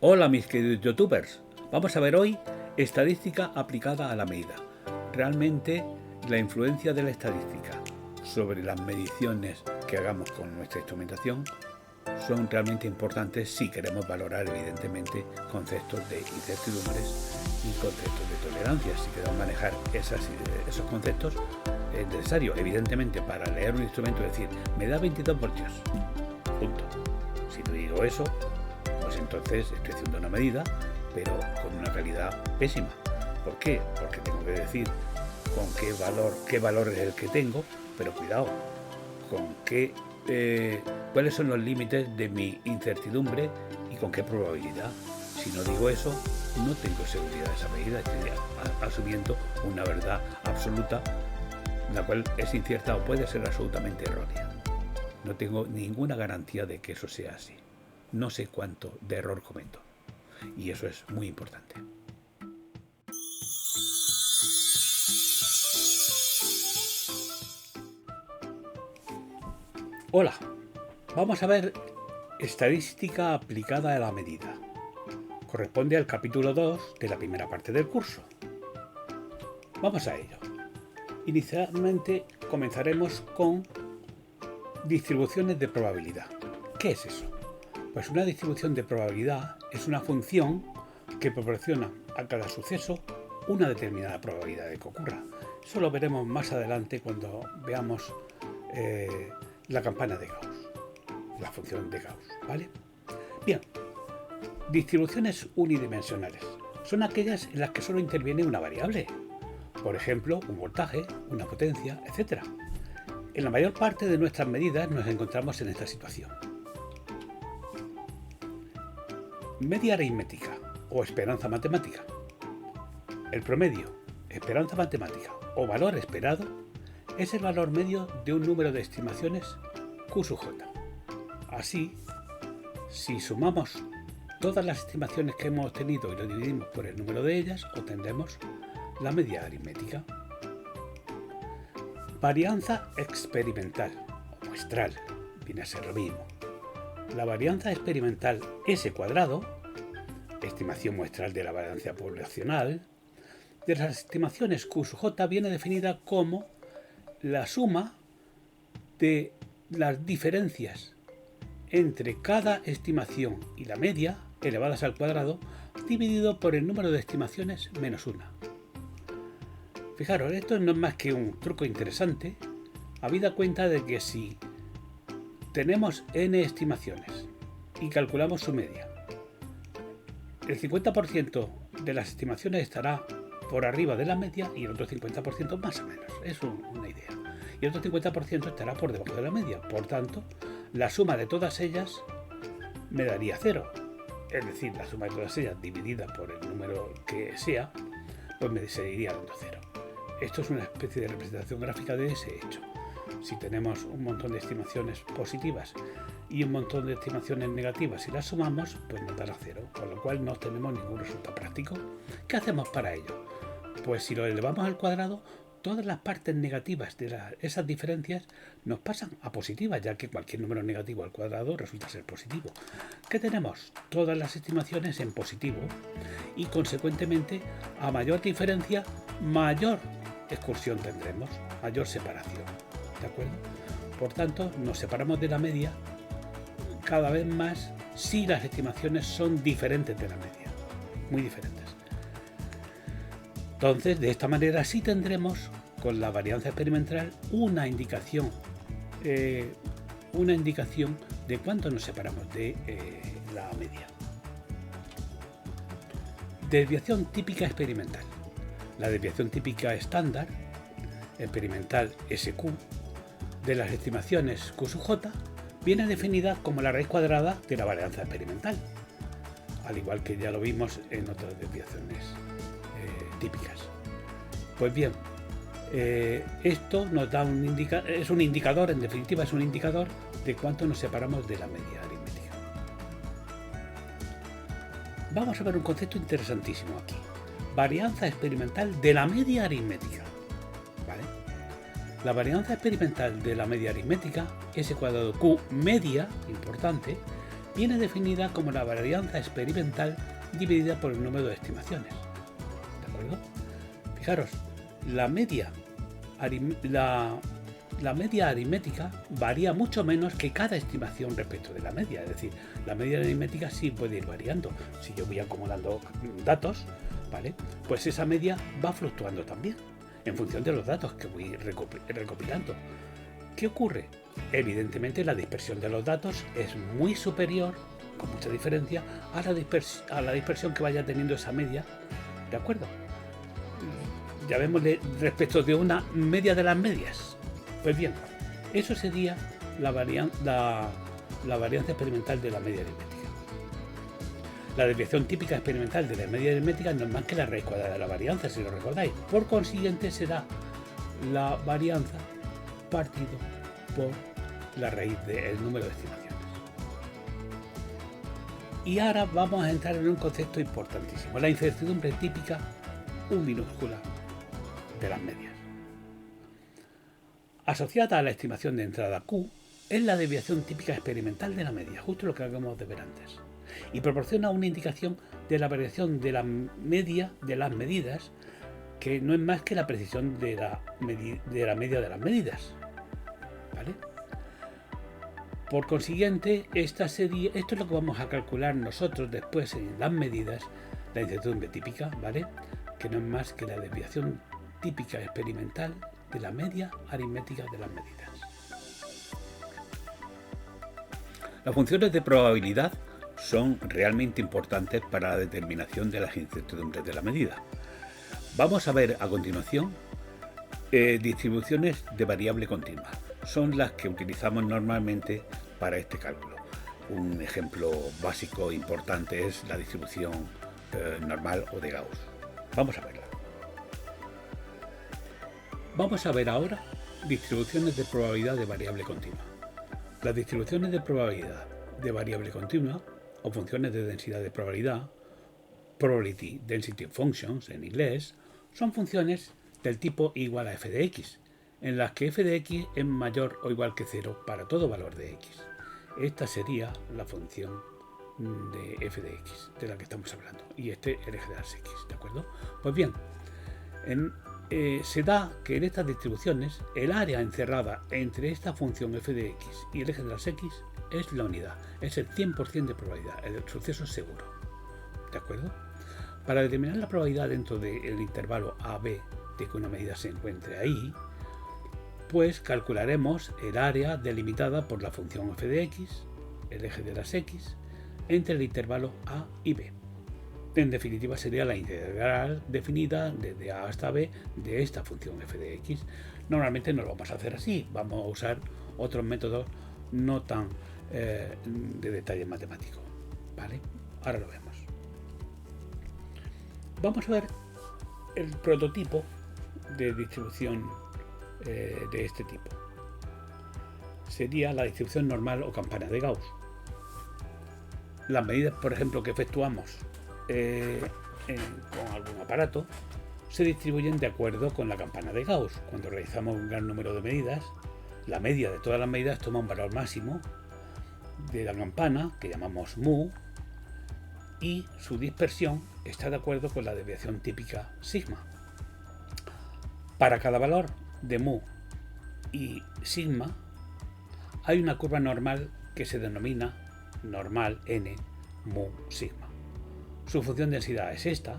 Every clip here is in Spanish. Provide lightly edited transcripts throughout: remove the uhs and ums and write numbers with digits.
Hola mis queridos youtubers, vamos a ver hoy estadística aplicada a la medida. Realmente la influencia de la estadística sobre las mediciones que hagamos con nuestra instrumentación son realmente importantes si queremos valorar evidentemente conceptos de incertidumbres y conceptos de tolerancia. Si queremos manejar esos conceptos es necesario evidentemente para leer un instrumento decir me da 22 voltios, punto. Si no digo eso, pues entonces estoy haciendo una medida, pero con una calidad pésima. ¿Por qué? Porque tengo que decir con qué valor es el que tengo, pero cuidado, con cuáles son los límites de mi incertidumbre y con qué probabilidad. Si no digo eso, no tengo seguridad de esa medida, estoy asumiendo una verdad absoluta, la cual es incierta o puede ser absolutamente errónea. No tengo ninguna garantía de que eso sea así. No sé cuánto de error cometo. Y eso es muy importante. Hola, vamos a ver estadística aplicada a la medida. Corresponde al capítulo 2 de la primera parte del curso. Vamos a ello. Inicialmente comenzaremos con distribuciones de probabilidad. ¿Qué es eso? Pues una distribución de probabilidad es una función que proporciona a cada suceso una determinada probabilidad de que ocurra. Eso lo veremos más adelante cuando veamos la campana de Gauss, la función de Gauss, ¿vale? Bien, distribuciones unidimensionales son aquellas en las que solo interviene una variable, por ejemplo, un voltaje, una potencia, etc. En la mayor parte de nuestras medidas nos encontramos en esta situación. Media aritmética o esperanza matemática. El promedio, esperanza matemática o valor esperado es el valor medio de un número de estimaciones Q sub j. Así, si sumamos todas las estimaciones que hemos obtenido y lo dividimos por el número de ellas, obtendremos la media aritmética. Varianza experimental o muestral, viene a ser lo mismo. La varianza experimental S cuadrado, estimación muestral de la varianza poblacional, de las estimaciones Q sub j viene definida como la suma de las diferencias entre cada estimación y la media, elevadas al cuadrado, dividido por el número de estimaciones menos una. Fijaros, esto no es más que un truco interesante, habida cuenta de que si tenemos n estimaciones y calculamos su media, el 50% de las estimaciones estará por arriba de la media y el otro 50% más o menos, es una idea. Y el otro 50% estará por debajo de la media, por tanto, la suma de todas ellas me daría 0. Es decir, la suma de todas ellas dividida por el número que sea, pues me seguiría dando 0. Esto es una especie de representación gráfica de ese hecho. Si tenemos un montón de estimaciones positivas y un montón de estimaciones negativas y las sumamos, pues nos dará 0, con lo cual no obtenemos ningún resultado práctico. ¿Qué hacemos para ello? Pues si lo elevamos al cuadrado, todas las partes negativas de esas diferencias nos pasan a positivas, ya que cualquier número negativo al cuadrado resulta ser positivo. ¿Qué tenemos? Todas las estimaciones en positivo y consecuentemente a mayor diferencia, mayor excursión tendremos, mayor separación. ¿De acuerdo? Por tanto, nos separamos de la media cada vez más si las estimaciones son diferentes de la media, muy diferentes. Entonces, de esta manera sí tendremos con la varianza experimental una indicación de cuánto nos separamos de la media. Desviación típica experimental. La desviación típica estándar experimental SQ de las estimaciones Q sub j viene definida como la raíz cuadrada de la varianza experimental, al igual que ya lo vimos en otras desviaciones típicas. Pues bien, esto nos da es un indicador, en definitiva es un indicador de cuánto nos separamos de la media aritmética. Vamos a ver un concepto interesantísimo aquí. Varianza experimental de la media aritmética. ¿Vale? La varianza experimental de la media aritmética, S cuadrado Q media, importante, viene definida como la varianza experimental dividida por el número de estimaciones. ¿De acuerdo? Fijaros, la media aritmética varía mucho menos que cada estimación respecto de la media. Es decir, la media aritmética sí puede ir variando. Si yo voy acumulando datos, ¿vale? Pues esa media va fluctuando también en función de los datos que voy recopilando. ¿Qué ocurre? Evidentemente la dispersión de los datos es muy superior, con mucha diferencia, a la dispersión que vaya teniendo esa media. ¿De acuerdo? Llamémosle respecto de una media de las medias. Pues bien, eso sería la varianza experimental de la media aritmética. La desviación típica experimental de la media aritmética no es más que la raíz cuadrada de la varianza, si lo recordáis. Por consiguiente, será la varianza partido por la raíz del número de estimaciones. Y ahora vamos a entrar en un concepto importantísimo, la incertidumbre típica U minúscula de las medias. Asociada a la estimación de entrada Q es la desviación típica experimental de la media, justo lo que acabamos de ver antes, y proporciona una indicación de la variación de la media de las medidas, que no es más que la precisión de la media de las medidas, ¿vale? Por consiguiente, esto es lo que vamos a calcular nosotros después en las medidas, la incertidumbre típica, ¿vale? Que no es más que la desviación típica experimental de la media aritmética de las medidas. Las funciones de probabilidad son realmente importantes para la determinación de las incertidumbres de la medida. Vamos a ver a continuación distribuciones de variable continua. Son las que utilizamos normalmente para este cálculo. Un ejemplo básico importante es la distribución normal o de Gauss. Vamos a verla. Vamos a ver ahora distribuciones de probabilidad de variable continua. Las distribuciones de probabilidad de variable continua o funciones de densidad de probabilidad, probability density functions en inglés, son funciones del tipo igual a f de x, en las que f de x es mayor o igual que 0 para todo valor de x. Esta sería la función de f de x de la que estamos hablando, y este el eje de las x, ¿de acuerdo? Pues bien, se da que en estas distribuciones el área encerrada entre esta función f de x y el eje de las x es la unidad, es el 100% de probabilidad, el suceso seguro, ¿de acuerdo? Para determinar la probabilidad dentro del intervalo AB de que una medida se encuentre ahí, pues calcularemos el área delimitada por la función f de x, el eje de las x, entre el intervalo A y B. En definitiva sería la integral definida desde A hasta B de esta función f de x. Normalmente no lo vamos a hacer así, vamos a usar otros métodos no tan de detalle matemático, ¿vale? Ahora lo vemos. Vamos a ver el prototipo de distribución de este tipo. Sería la distribución normal o campana de Gauss. Las medidas, por ejemplo, que efectuamos con algún aparato se distribuyen de acuerdo con la campana de Gauss. Cuando realizamos un gran número de medidas, la media de todas las medidas toma un valor máximo de la campana, que llamamos mu, y su dispersión está de acuerdo con la desviación típica sigma. Para cada valor de mu y sigma hay una curva normal que se denomina normal n mu sigma. Su función de densidad es esta.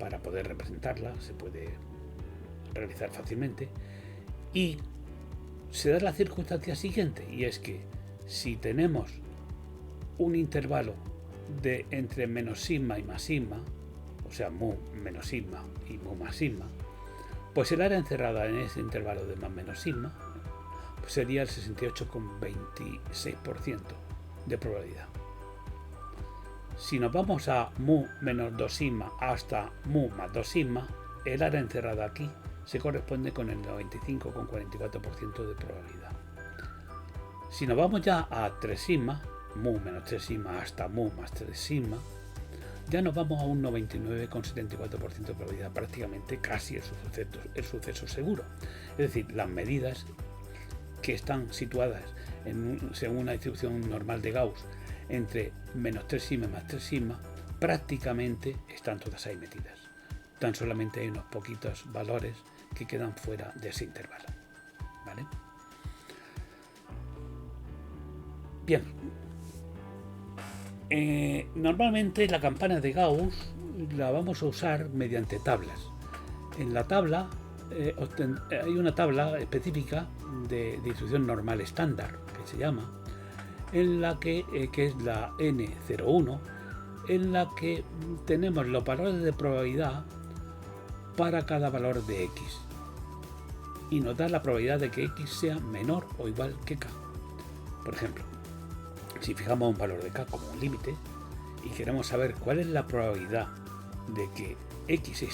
Para poder representarla se puede realizar fácilmente, y se da la circunstancia siguiente, y es que si tenemos un intervalo de entre menos sigma y más sigma, o sea mu menos sigma y mu más sigma, pues el área encerrada en ese intervalo de más menos sigma pues sería el 68,26% de probabilidad. Si nos vamos a mu menos 2 sigma hasta mu más 2 sigma, el área encerrada aquí se corresponde con el 95,44% de probabilidad. Si nos vamos ya a 3 sigma, mu menos 3 sigma hasta mu más 3 sigma, ya nos vamos a un 99,74% de probabilidad, prácticamente casi el suceso seguro. Es decir, las medidas que están situadas según una distribución normal de Gauss entre menos 3 sigma más 3 sigma, prácticamente están todas ahí metidas. Tan solamente hay unos poquitos valores que quedan fuera de ese intervalo. ¿Vale? Bien. Normalmente la campana de Gauss la vamos a usar mediante tablas. En la tabla hay una tabla específica de distribución normal estándar, que se llama, en la que es la N01, en la que tenemos los valores de probabilidad para cada valor de X y nos da la probabilidad de que X sea menor o igual que K. Por ejemplo, si fijamos un valor de K como un límite y queremos saber cuál es la probabilidad de que X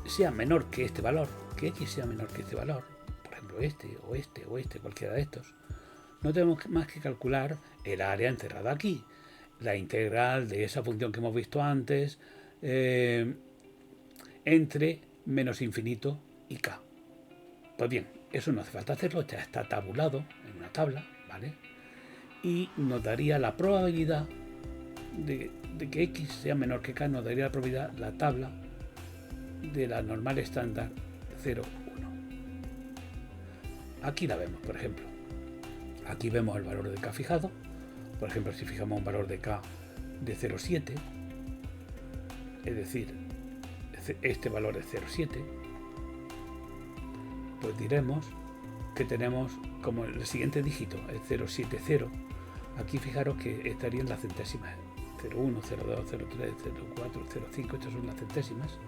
sea menor que este valor, que X sea menor que este valor, por ejemplo este, cualquiera de estos, no tenemos más que calcular el área encerrada aquí, la integral de esa función que hemos visto antes, entre menos infinito y K. Pues bien, eso no hace falta hacerlo, ya está tabulado en una tabla, ¿vale? Y nos daría la probabilidad de que X sea menor que K, nos daría la probabilidad, la tabla de la normal estándar 0,1. Aquí la vemos, por ejemplo. Aquí vemos el valor de K fijado. Por ejemplo, si fijamos un valor de K de 0,7, es decir, este valor es 0,7, pues diremos que tenemos como el siguiente dígito, el 0,70. Aquí fijaros que estarían las centésimas, 0,1, 0,2, 0,3, 0,4, 0,5, estas son las centésimas,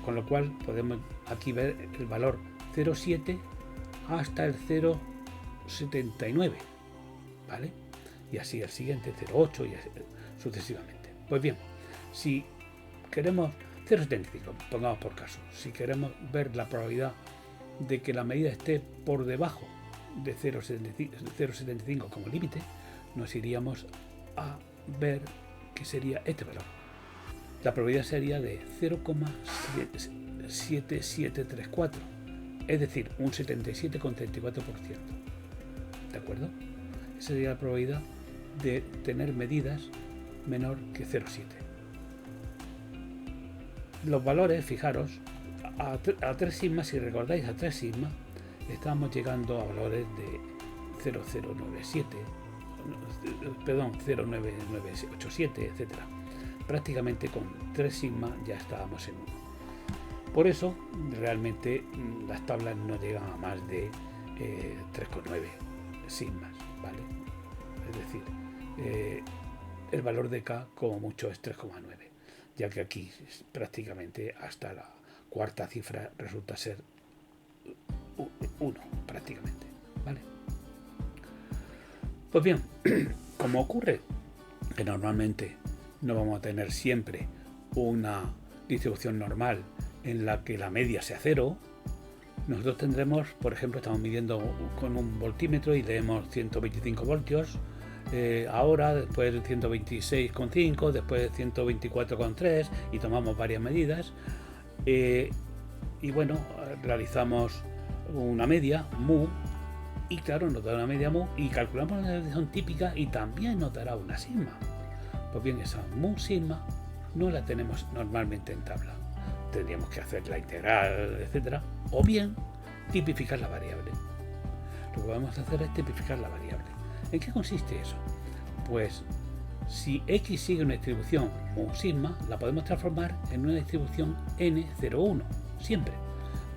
con lo cual podemos aquí ver el valor 0,7 hasta el 0,79, ¿vale? Y así el siguiente 0,8 y así, sucesivamente. Pues bien, si queremos 0,75, pongamos por caso, si queremos ver la probabilidad de que la medida esté por debajo de 0,75 como límite, nos iríamos a ver que sería este valor. La probabilidad sería de 0,7734, es decir, un 77,34%. ¿De acuerdo? Esa sería la probabilidad de tener medidas menor que 0,7. Los valores, fijaros, a 3 sigma, si recordáis, a 3 sigma estamos llegando a valores de 0,097, perdón, 0,9987, etc. Prácticamente con 3 sigma ya estábamos en 1. Por eso, realmente las tablas no llegan a más de 3,9 sigmas, ¿vale? Es decir, el valor de K como mucho es 3,9, ya que aquí prácticamente hasta la cuarta cifra resulta ser 1 prácticamente, ¿vale? Pues bien, como ocurre que normalmente no vamos a tener siempre una distribución normal en la que la media sea 0, nosotros tendremos, por ejemplo, estamos midiendo con un voltímetro y leemos 125 voltios, ahora después de 126,5, después de 124,3 y tomamos varias medidas, y bueno, realizamos una media mu y claro, nos dará una media mu y calculamos la desviación típica y también nos dará una sigma. Pues bien, esa mu sigma no la tenemos normalmente en tabla, tendríamos que hacer la integral, etcétera, o bien tipificar la variable. Lo que vamos a hacer es tipificar la variable. ¿En qué consiste eso? Pues si X sigue una distribución mu sigma, la podemos transformar en una distribución N01, siempre.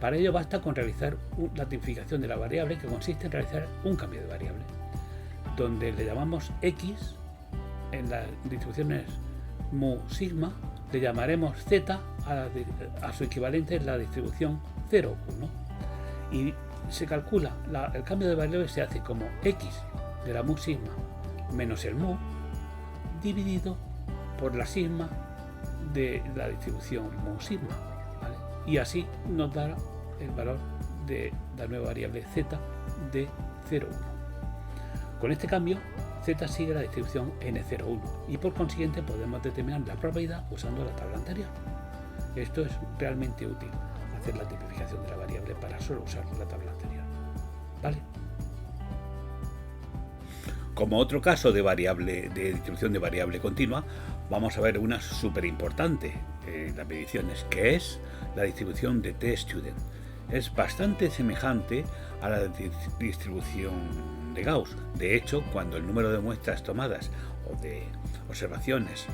Para ello basta con realizar la tipificación de la variable, que consiste en realizar un cambio de variable, donde le llamamos X en las distribuciones mu sigma, le llamaremos Z a su equivalente en la distribución 0,1 y se calcula, el cambio de variable se hace como X de la mu sigma menos el mu dividido por la sigma de la distribución mu sigma, ¿vale? Y así nos dará el valor de la nueva variable Z de 0,1. Con este cambio, Z sigue la distribución N01 y por consiguiente podemos determinar la probabilidad usando la tabla anterior. Esto es realmente útil, hacer la tipificación de la variable para solo usar la tabla anterior, ¿vale? Como otro caso de distribución de variable continua, vamos a ver una súper importante en las mediciones, que es la distribución de t-student. Es bastante semejante a la distribución de Gauss. De hecho, cuando el número de muestras tomadas o de observaciones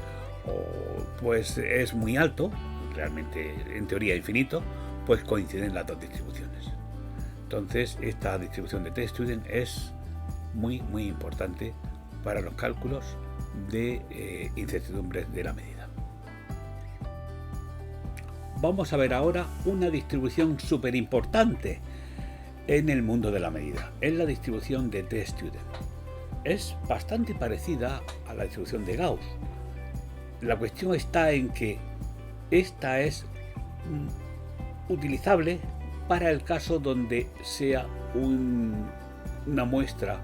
pues es muy alto, realmente en teoría infinito, pues coinciden las dos distribuciones. Entonces, esta distribución de t-student es muy importante para los cálculos de incertidumbres de la medida. Vamos a ver ahora una distribución súper importante en el mundo de la medida. Es la distribución de t-student. Es bastante parecida a la distribución de Gauss. La cuestión está en que esta es utilizable para el caso donde sea una muestra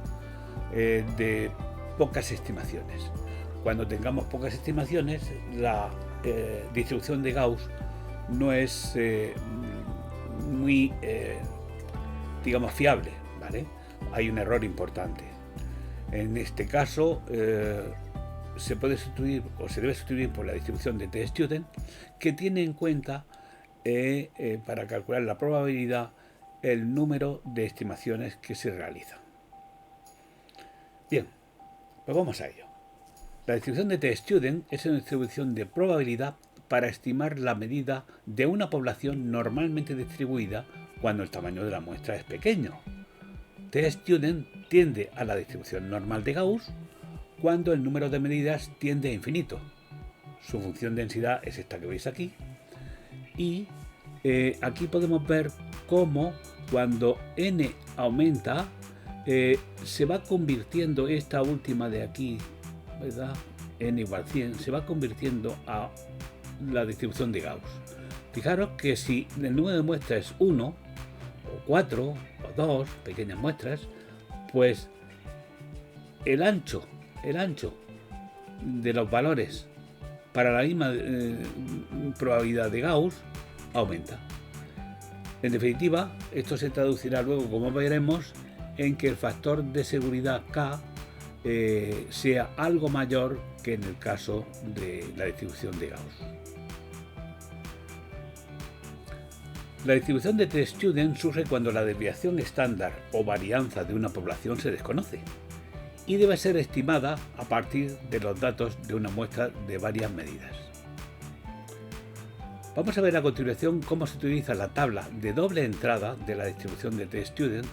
de pocas estimaciones. Cuando tengamos pocas estimaciones, la distribución de Gauss no es muy digamos fiable, ¿vale? Hay un error importante. En este caso se puede sustituir o se debe sustituir por la distribución de t-student, que tiene en cuenta para calcular la probabilidad el número de estimaciones que se realizan. Bien, pues vamos a ello. La distribución de t-student es una distribución de probabilidad para estimar la medida de una población normalmente distribuida cuando el tamaño de la muestra es pequeño. t-student tiende a la distribución normal de Gauss cuando el número de medidas tiende a infinito. Su función densidad es esta que veis aquí. Y aquí podemos ver cómo cuando n aumenta se va convirtiendo esta última de aquí, ¿verdad? N igual 100, se va convirtiendo a la distribución de Gauss. Fijaros que si el número de muestras es 1, o 4, o 2 pequeñas muestras, pues el ancho de los valores para la misma probabilidad de Gauss aumenta. En definitiva, esto se traducirá luego, como veremos, en que el factor de seguridad K sea algo mayor que en el caso de la distribución de Gauss. La distribución de t-student surge cuando la desviación estándar o varianza de una población se desconoce y debe ser estimada a partir de los datos de una muestra de varias medidas. Vamos a ver a continuación cómo se utiliza la tabla de doble entrada de la distribución de t-student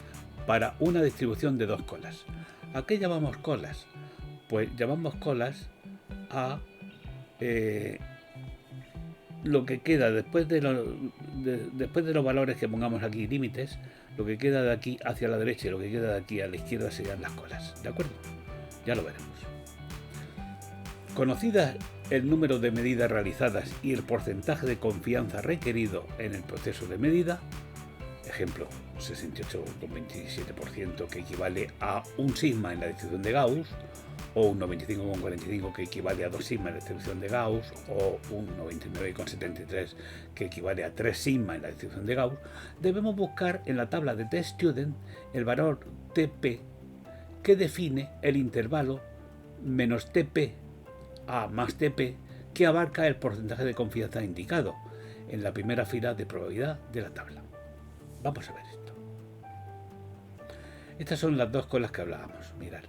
para una distribución de dos colas. ¿A qué llamamos colas? Pues llamamos colas a lo que queda después de los valores que pongamos aquí, límites, lo que queda de aquí hacia la derecha y lo que queda de aquí a la izquierda serían las colas, ¿de acuerdo? Ya lo veremos. Conocidas el número de medidas realizadas y el porcentaje de confianza requerido en el proceso de medida, ejemplo 68,27%, que equivale a un sigma en la distribución de Gauss, o un 95,45 que equivale a 2 sigma en la distribución de Gauss, o un 99,73 que equivale a 3 sigma en la distribución de Gauss, debemos buscar en la tabla de t-student el valor TP que define el intervalo menos TP a más TP que abarca el porcentaje de confianza indicado en la primera fila de probabilidad de la tabla. Vamos a ver esto. Estas son las dos colas que hablábamos. Mirad,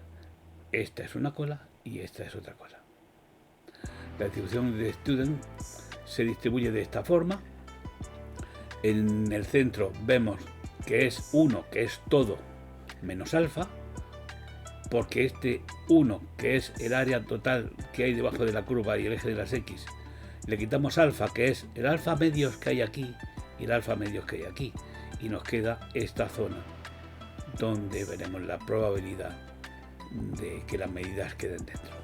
esta es una cola y esta es otra cola. La distribución de student se distribuye de esta forma. En el centro vemos que es 1, que es todo, menos alfa, porque este 1, que es el área total que hay debajo de la curva y el eje de las X, le quitamos alfa, que es el alfa medios que hay aquí y el alfa medios que hay aquí, y nos queda esta zona donde veremos la probabilidad de que las medidas queden dentro.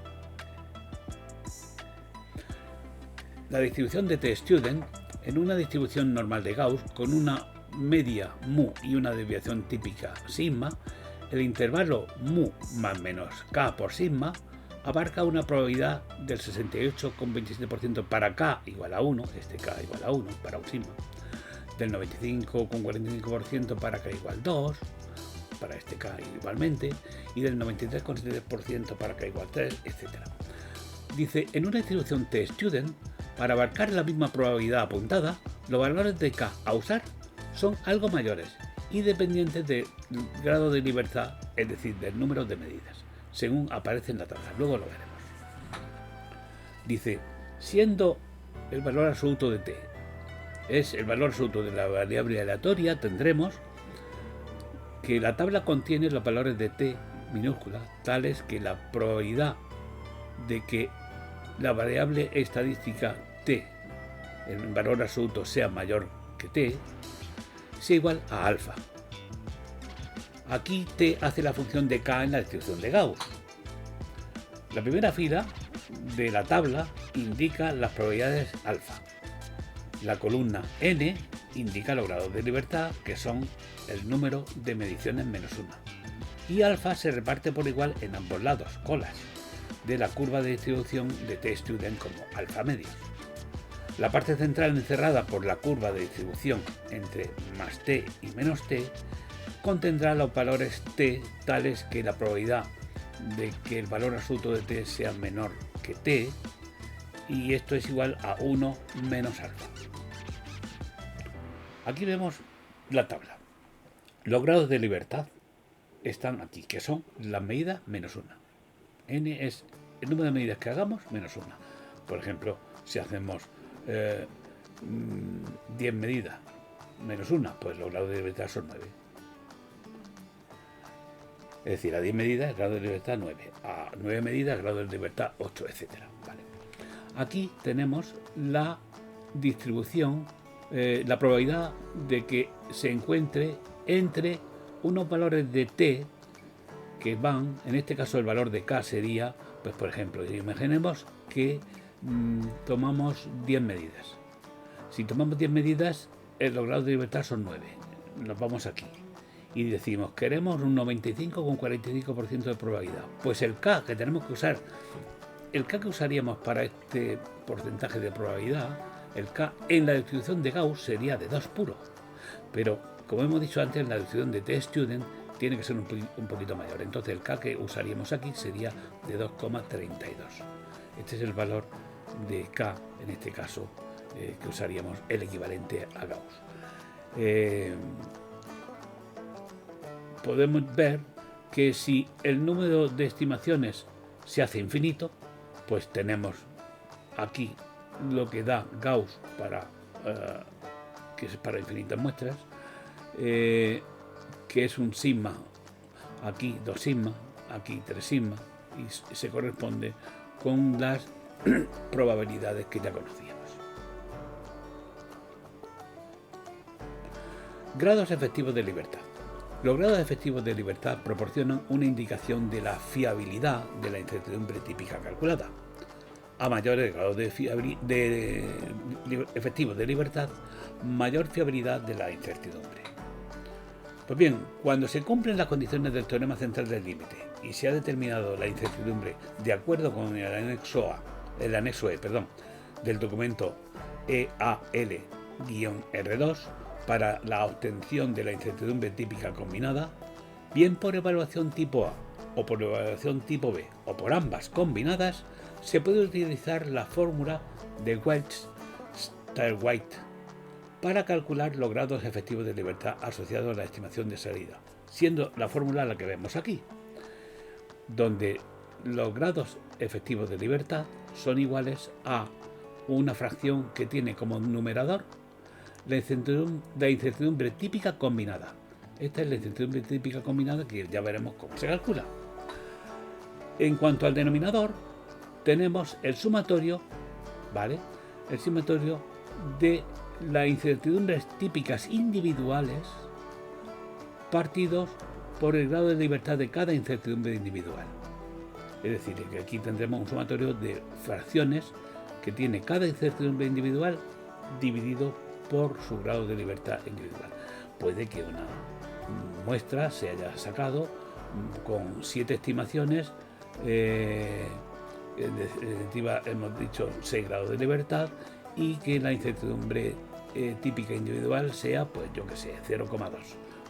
La distribución de t-student en una distribución normal de Gauss con una media mu y una desviación típica sigma, el intervalo mu más menos k por sigma abarca una probabilidad del 68,27% para k igual a 1, este k igual a 1 para un sigma, del 95,45% para k igual 2, para este K igualmente, y del 93,7% para K igual 3, etc. Dice, en una distribución T-Student, para abarcar la misma probabilidad apuntada, los valores de K a usar son algo mayores y dependientes del grado de libertad, es decir, del número de medidas, según aparece en la tabla. Luego lo veremos. Dice, siendo el valor absoluto de T es el valor absoluto de la variable aleatoria, tendremos que la tabla contiene los valores de T minúscula, tales que la probabilidad de que la variable estadística T, el valor absoluto, sea mayor que T, sea igual a alfa. Aquí T hace la función de K en la distribución de Gauss. La primera fila de la tabla indica las probabilidades alfa. La columna N indica los grados de libertad, que son el número de mediciones menos 1. Y alfa se reparte por igual en ambos lados, colas, de la curva de distribución de T-Student como alfa medios. La parte central encerrada por la curva de distribución entre más T y menos T contendrá los valores T tales que la probabilidad de que el valor absoluto de T sea menor que T, y esto es igual a 1 menos alfa. Aquí vemos la tabla. Los grados de libertad están aquí, que son las medidas menos 1. N es el número de medidas que hagamos menos 1. Por ejemplo, si hacemos 10 medidas menos 1, pues los grados de libertad son 9. Es decir, a 10 medidas el grado de libertad 9, a 9 medidas el grado de libertad 8, etc. Vale. Aquí tenemos la distribución, la probabilidad de que se encuentre entre unos valores de T que van, en este caso el valor de K sería, pues por ejemplo, imaginemos que tomamos 10 medidas. Si tomamos 10 medidas, los grados de libertad son 9. Nos vamos aquí y decimos, queremos un 95,45% de probabilidad. Pues el K que tenemos que usar, el K que usaríamos para este porcentaje de probabilidad, el K en la distribución de Gauss sería de 2 puro. Pero, como hemos dicho antes, en la distribución de T-Student tiene que ser un poquito mayor. Entonces el K que usaríamos aquí sería de 2,32. Este es el valor de K, en este caso, que usaríamos el equivalente a Gauss. Podemos ver que si el número de estimaciones se hace infinito, pues tenemos aquí lo que da Gauss que es para infinitas muestras, que es un sigma, aquí 2 sigma, aquí 3 sigma, y se corresponde con las probabilidades que ya conocíamos. Grados efectivos de libertad. Los grados efectivos de libertad proporcionan una indicación de la fiabilidad de la incertidumbre típica calculada. A mayores grados efectivos de libertad, mayor fiabilidad de la incertidumbre. Pues bien, cuando se cumplen las condiciones del teorema central del límite y se ha determinado la incertidumbre de acuerdo con el anexo E, del documento EAL-R2 para la obtención de la incertidumbre típica combinada, bien por evaluación tipo A o por evaluación tipo B o por ambas combinadas, se puede utilizar la fórmula de Welch-Stirlwhite para calcular los grados efectivos de libertad asociados a la estimación de salida, siendo la fórmula la que vemos aquí, donde los grados efectivos de libertad son iguales a una fracción que tiene como numerador la incertidumbre típica combinada. Esta es la incertidumbre típica combinada, que ya veremos cómo se calcula. En cuanto al denominador, tenemos el sumatorio, ¿vale? El sumatorio de las incertidumbres típicas individuales partidos por el grado de libertad de cada incertidumbre individual. Es decir, que aquí tendremos un sumatorio de fracciones que tiene cada incertidumbre individual dividido por su grado de libertad individual. Puede que una muestra se haya sacado con 7 estimaciones, en definitiva hemos dicho 6 grados de libertad, y que la incertidumbre típica individual sea, pues yo que sé, 0,2.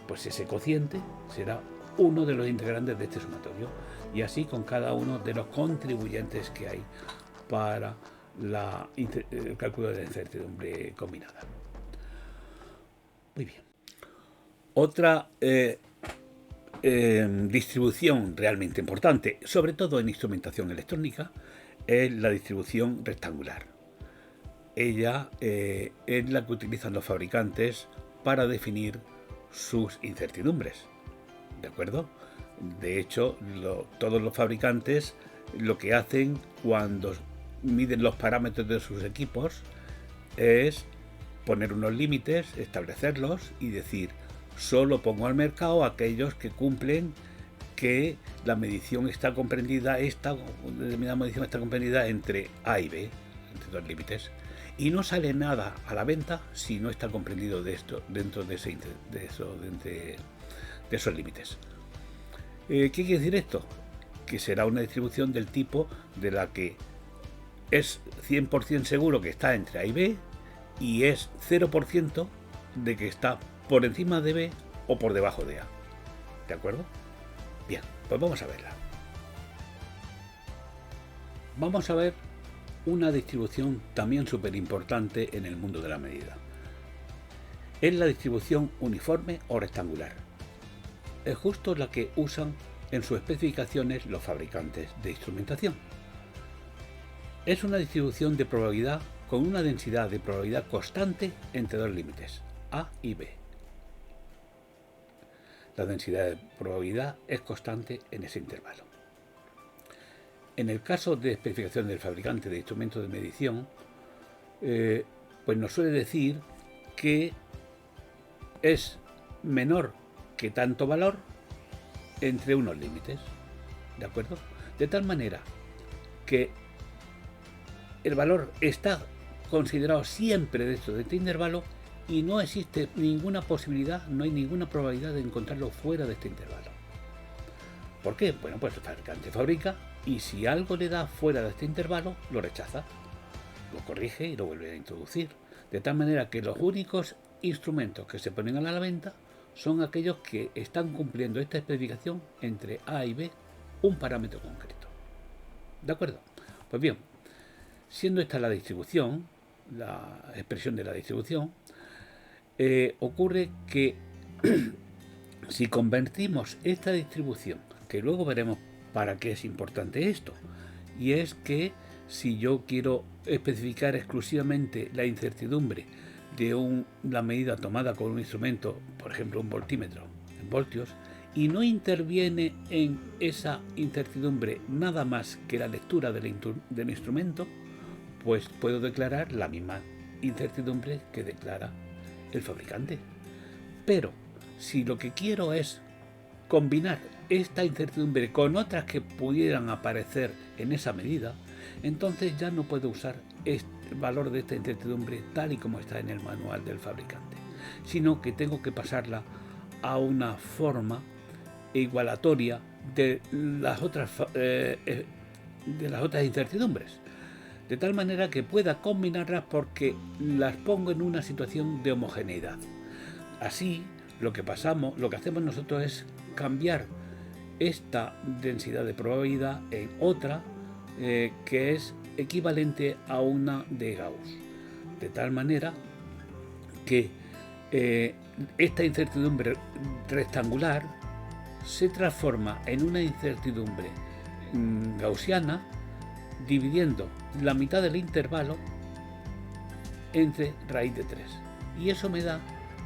Pues ese cociente será uno de los integrantes de este sumatorio, y así con cada uno de los contribuyentes que hay para el cálculo de la incertidumbre combinada. Muy bien. Otra distribución realmente importante, sobre todo en instrumentación electrónica, es la distribución rectangular. Ella es la que utilizan los fabricantes para definir sus incertidumbres, ¿de acuerdo? De hecho, todos los fabricantes lo que hacen cuando miden los parámetros de sus equipos es poner unos límites, establecerlos y decir: solo pongo al mercado aquellos que cumplen que la medición está comprendida, esta determinada medición está comprendida entre A y B, entre dos límites, y no sale nada a la venta si no está comprendido dentro de esos límites. ¿Qué quiere decir esto? Que será una distribución del tipo de la que es 100% seguro que está entre A y B y es 0% de que está por encima de B o por debajo de A. ¿De acuerdo? Bien, pues vamos a verla. Vamos a ver una distribución también súper importante en el mundo de la medida. Es la distribución uniforme o rectangular. Es justo la que usan en sus especificaciones los fabricantes de instrumentación. Es una distribución de probabilidad con una densidad de probabilidad constante entre dos límites, A y B. La densidad de probabilidad es constante en ese intervalo. En el caso de especificación del fabricante de instrumentos de medición, pues nos suele decir que es menor que tanto valor entre unos límites, ¿de acuerdo? De tal manera que el valor está considerado siempre dentro de este intervalo y no existe ninguna posibilidad, no hay ninguna probabilidad de encontrarlo fuera de este intervalo. ¿Por qué? Bueno, pues el fabricante fabrica y si algo le da fuera de este intervalo, lo rechaza, lo corrige y lo vuelve a introducir. De tal manera que los únicos instrumentos que se ponen a la venta son aquellos que están cumpliendo esta especificación entre A y B, un parámetro concreto. ¿De acuerdo? Pues bien, siendo esta la distribución, la expresión de la distribución, ocurre que si convertimos esta distribución, que luego veremos para qué es importante esto, y es que si yo quiero especificar exclusivamente la incertidumbre de una medida tomada con un instrumento, por ejemplo un voltímetro en voltios, y no interviene en esa incertidumbre nada más que la lectura del instrumento, pues puedo declarar la misma incertidumbre que declara el fabricante. Pero si lo que quiero es combinar esta incertidumbre con otras que pudieran aparecer en esa medida, entonces ya no puedo usar el valor de esta incertidumbre tal y como está en el manual del fabricante, sino que tengo que pasarla a una forma igualatoria de las otras incertidombres, de tal manera que pueda combinarlas porque las pongo en una situación de homogeneidad. Así, lo que hacemos nosotros es cambiar esta densidad de probabilidad en otra que es equivalente a una de Gauss, de tal manera que esta incertidumbre rectangular se transforma en una incertidumbre gaussiana dividiendo la mitad del intervalo entre raíz de 3, y eso me da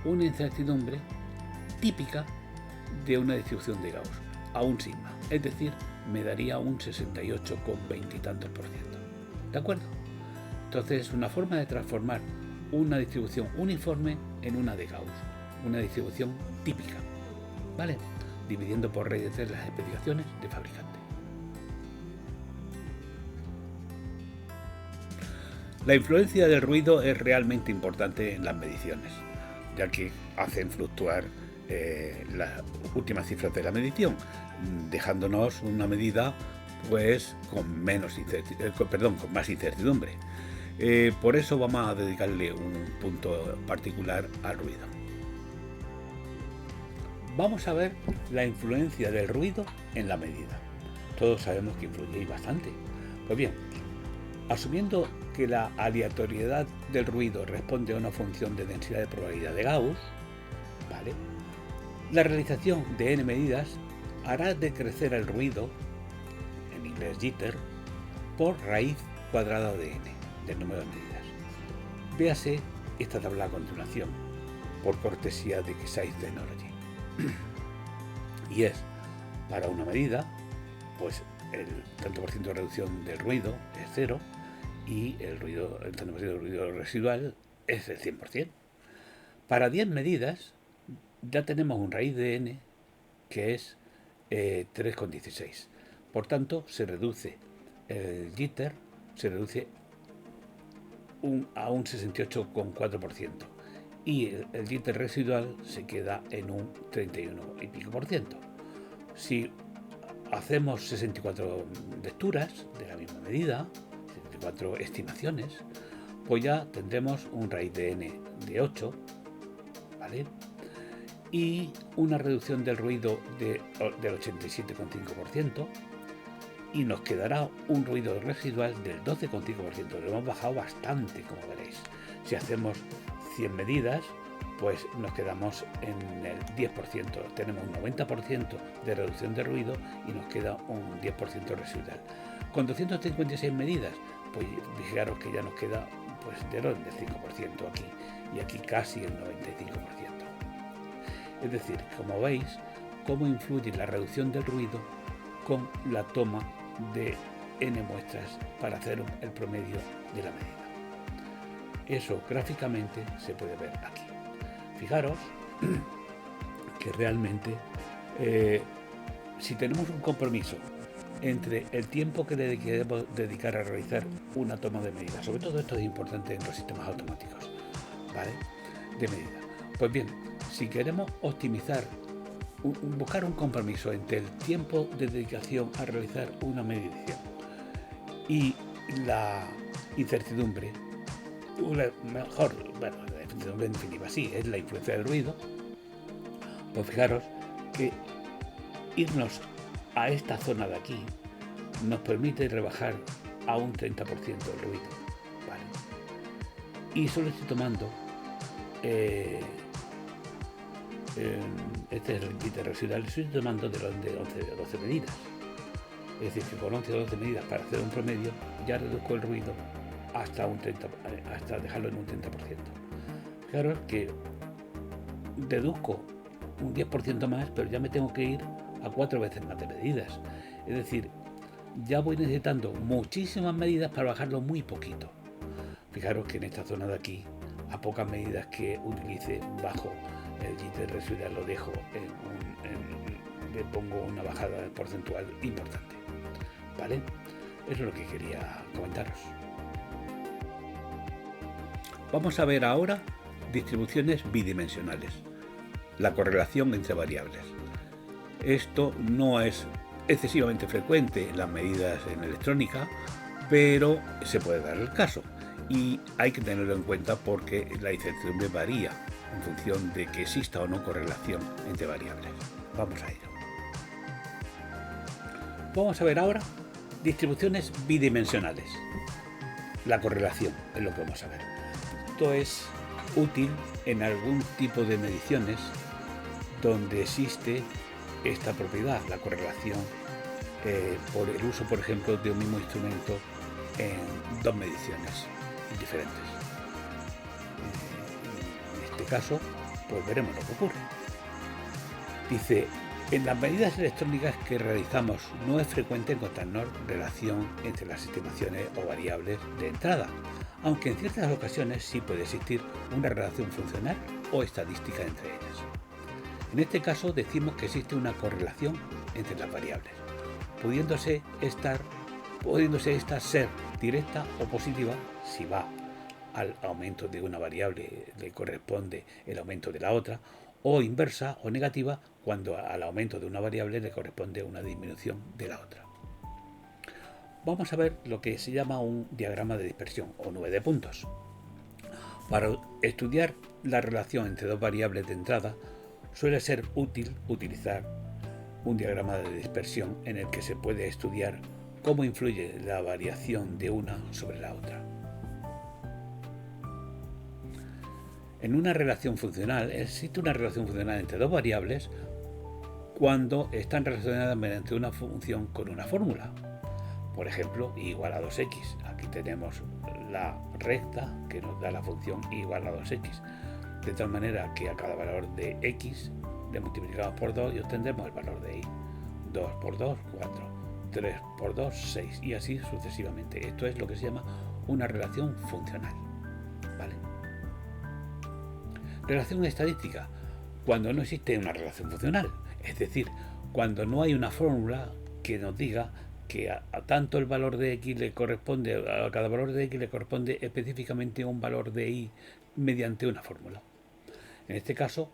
una incertidumbre típica de una distribución de Gauss a un sigma, es decir, me daría un 68,20 y tantos %. ¿De acuerdo? Entonces es una forma de transformar una distribución uniforme en una de Gauss, una distribución típica, ¿vale? Dividiendo por raíz de 3 las especificaciones de fabricante. La influencia del ruido es realmente importante en las mediciones, ya que hacen fluctuar las últimas cifras de la medición, dejándonos una medida pues con más incertidumbre. Por eso vamos a dedicarle un punto particular al ruido. Vamos a ver la influencia del ruido en la medida. Todos sabemos que influye bastante. Pues bien, asumiendo que la aleatoriedad del ruido responde a una función de densidad de probabilidad de Gauss, ¿vale? La realización de n medidas hará decrecer el ruido, en inglés jitter, por raíz cuadrada de n, del número de medidas. Véase esta tabla a continuación, por cortesía de Keysight Technology. Y es, para una medida, pues el tanto por ciento de reducción del ruido es 0 y el tanto por ciento del ruido residual es el 100%. Para 10 medidas ya tenemos un raíz de n que es 3,16. Por tanto, se reduce el jitter, se reduce a un 68,4%. Y el jitter residual se queda en un 31 y pico por ciento. Si hacemos 64 lecturas de la misma medida, 64 estimaciones, pues ya tendremos un raíz de n de 8, ¿vale? Y una reducción del ruido del 87,5%, y nos quedará un ruido residual del 12,5%. Lo hemos bajado bastante, como veréis. Si hacemos 100 medidas, pues nos quedamos en el 10%. Tenemos un 90% de reducción de ruido y nos queda un 10% residual. Con 256 medidas, pues fijaros que ya nos queda pues del 5% aquí, y aquí casi el 95%. Es decir, como veis, cómo influye la reducción del ruido con la toma de n muestras para hacer el promedio de la medida. Eso gráficamente se puede ver aquí. Fijaros que realmente si tenemos un compromiso entre el tiempo que debemos dedicar a realizar una toma de medida, sobre todo esto es importante en los sistemas automáticos, ¿vale?, de medida. Pues bien, si queremos optimizar, buscar un compromiso entre el tiempo de dedicación a realizar una medición y la incertidumbre, la incertidumbre definitiva sí, es la influencia del ruido, pues fijaros que irnos a esta zona de aquí nos permite rebajar a un 30% el ruido, ¿vale? Y solo estoy tomando este es el jitter residual, estoy tomando de 11 o 12 medidas. Es decir, que con 11 o 12 medidas para hacer un promedio ya reduzco el ruido hasta dejarlo en un 30%. Fijaros que deduzco un 10% más, pero ya me tengo que ir a 4 veces más de medidas. Es decir, ya voy necesitando muchísimas medidas para bajarlo muy poquito. Fijaros que en esta zona de aquí, a pocas medidas que utilice, bajo el jitter residual, lo dejo le pongo una bajada porcentual importante, ¿vale? Eso es lo que quería comentaros. Vamos a ver ahora distribuciones bidimensionales, la correlación entre variables. Esto no es excesivamente frecuente en las medidas en electrónica, pero se puede dar el caso y hay que tenerlo en cuenta porque la incertidumbre varía en función de que exista o no correlación entre variables. Vamos a ello. Vamos a ver ahora distribuciones bidimensionales. La correlación es lo que vamos a ver. Esto es útil en algún tipo de mediciones donde existe esta propiedad, la correlación, por el uso, por ejemplo, de un mismo instrumento en dos mediciones diferentes. En este caso, pues veremos lo que ocurre. Dice, en las medidas electrónicas que realizamos no es frecuente encontrarnos relación entre las estimaciones o variables de entrada, aunque en ciertas ocasiones sí puede existir una relación funcional o estadística entre ellas. En este caso decimos que existe una correlación entre las variables, pudiéndose esta ser directa o positiva si va al aumento de una variable le corresponde el aumento de la otra, o inversa o negativa cuando al aumento de una variable le corresponde una disminución de la otra. Vamos a ver lo que se llama un diagrama de dispersión o nube de puntos. Para estudiar la relación entre dos variables de entrada, suele ser útil utilizar un diagrama de dispersión en el que se puede estudiar cómo influye la variación de una sobre la otra. En una relación funcional, existe una relación funcional entre dos variables cuando están relacionadas mediante una función con una fórmula. Por ejemplo, y igual a 2x. Aquí tenemos la recta que nos da la función y igual a 2x. De tal manera que a cada valor de x le multiplicamos por 2 y obtendremos el valor de y. 2 por 2, 4. 3 por 2, 6. Y así sucesivamente. Esto es lo que se llama una relación funcional. ¿Vale? Relación estadística. Cuando no existe una relación funcional. Es decir, cuando no hay una fórmula que nos diga que a tanto el valor de x le corresponde, a cada valor de x le corresponde específicamente un valor de y mediante una fórmula. En este caso,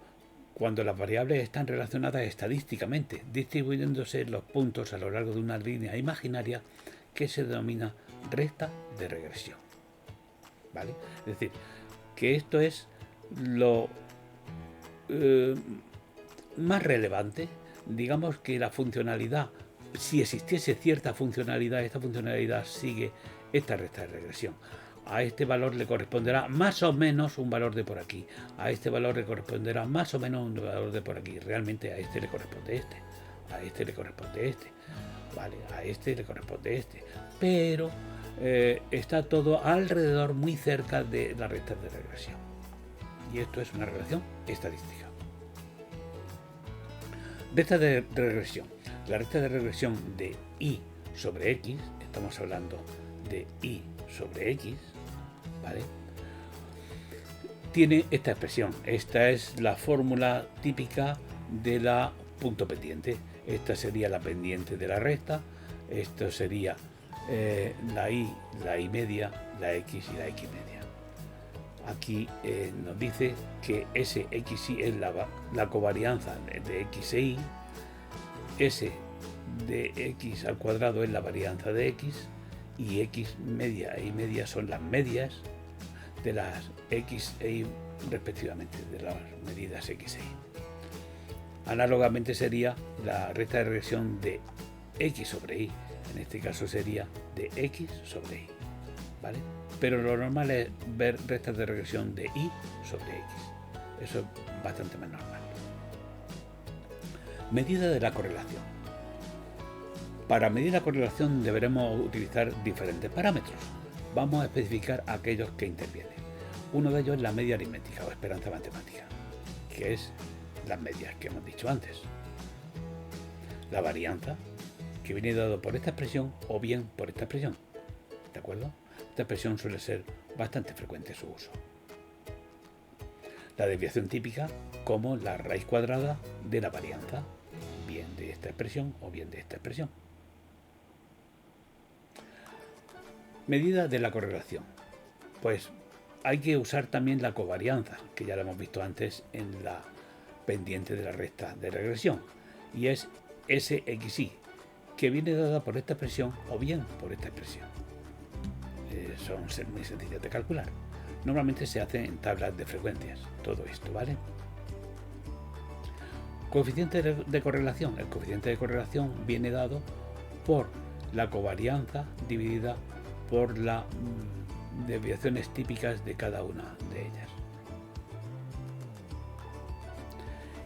cuando las variables están relacionadas estadísticamente, distribuyéndose los puntos a lo largo de una línea imaginaria que se denomina recta de regresión. ¿Vale? Es decir, que esto es lo más relevante. Digamos que la funcionalidad, si existiese cierta funcionalidad, esta funcionalidad sigue esta recta de regresión. A este valor le corresponderá más o menos un valor de por aquí. A este valor le corresponderá más o menos un valor de por aquí. Realmente a este le corresponde este. A este le corresponde este. Vale, a este le corresponde este. Pero está todo alrededor, muy cerca de la recta de regresión. Y esto es una relación estadística. Recta de regresión. La recta de regresión de y sobre x, estamos hablando de y sobre x, ¿vale? Tiene esta expresión. Esta es la fórmula típica de la punto pendiente. Esta sería la pendiente de la recta. Esto sería la y media, la x y la x media. Aquí nos dice que ese xy es la covarianza de x e y. S de x al cuadrado es la varianza de x y x media e y media son las medias de las x e y respectivamente, de las medidas x e y. Análogamente sería la recta de regresión de x sobre y. En este caso sería de x sobre y. ¿Vale? Pero lo normal es ver rectas de regresión de y sobre x. Eso es bastante más normal. Medida de la correlación. Para medir la correlación deberemos utilizar diferentes parámetros. Vamos a especificar aquellos que intervienen. Uno de ellos es la media aritmética o esperanza matemática, que es las medias que hemos dicho antes. La varianza, que viene dado por esta expresión o bien por esta expresión. ¿De acuerdo? Esta expresión suele ser bastante frecuente en su uso. La desviación típica, como la raíz cuadrada de la varianza, bien de esta expresión o bien de esta expresión. Medida de la correlación. Pues hay que usar también la covarianza, que ya lo hemos visto antes en la pendiente de la recta de regresión, y es SXY, que viene dada por esta expresión o bien por esta expresión. Son muy sencillas de calcular. Normalmente se hace en tablas de frecuencias, todo esto, ¿vale? Coeficiente de correlación. El coeficiente de correlación viene dado por la covarianza dividida por las desviaciones típicas de cada una de ellas.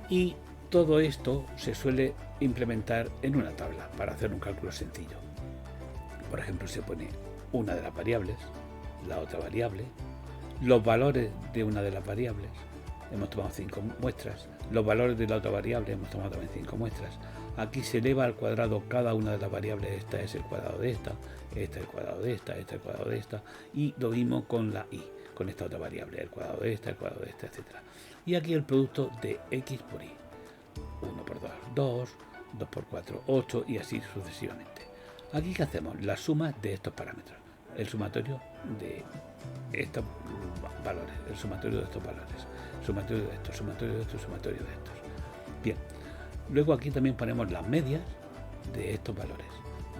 Y todo esto se suele implementar en una tabla para hacer un cálculo sencillo. Por ejemplo, se pone una de las variables, la otra variable, los valores de una de las variables, hemos tomado 5 muestras, los valores de la otra variable, hemos tomado también 5 muestras. Aquí se eleva al cuadrado cada una de las variables. Esta es el cuadrado de esta es el cuadrado de esta es el cuadrado de esta, y lo mismo con la y, con esta otra variable, el cuadrado de esta, etc. Y aquí el producto de x por y. 1 por 2, 2, 2 por 4, 8 y así sucesivamente. Aquí, ¿qué hacemos? La suma de estos parámetros, el sumatorio de estos valores, el sumatorio de estos valores, sumatorio de estos, sumatorio de estos, sumatorio de estos. Bien, luego aquí también ponemos las medias de estos valores,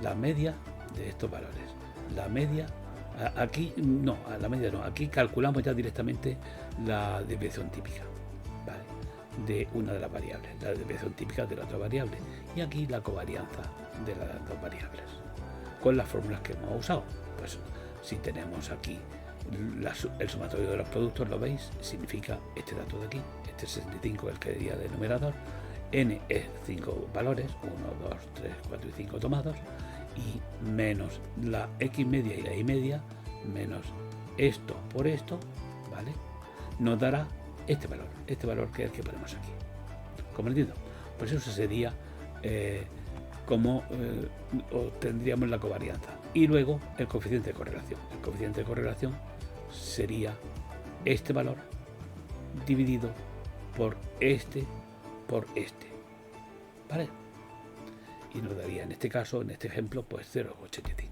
la media de estos valores, la media, aquí no, aquí calculamos ya directamente la desviación típica, ¿vale? de una de las variables, la desviación típica de la otra variable, y aquí la covarianza de las dos variables, con las fórmulas que hemos usado. Pues si tenemos aquí el sumatorio de los productos, lo veis, significa este dato de aquí, este 65 el que diría de numerador, n es 5 valores, 1, 2, 3, 4 y 5 tomados, y menos la x media y la y media, menos esto por esto, ¿vale? Nos dará este valor que es el que ponemos aquí. ¿Comprendido? Pues eso sería como obtendríamos la covarianza. Y luego el coeficiente de correlación. El coeficiente de correlación sería este valor dividido por este, ¿vale? Y nos daría en este caso, en este ejemplo, pues 0,85,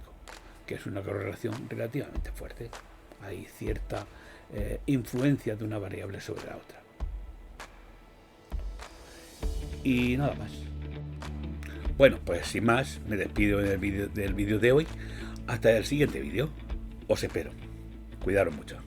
que es una correlación relativamente fuerte. Hay cierta influencia de una variable sobre la otra. Y nada más. Bueno, pues sin más, me despido del vídeo de hoy. Hasta el siguiente vídeo. Os espero. Cuidaros mucho.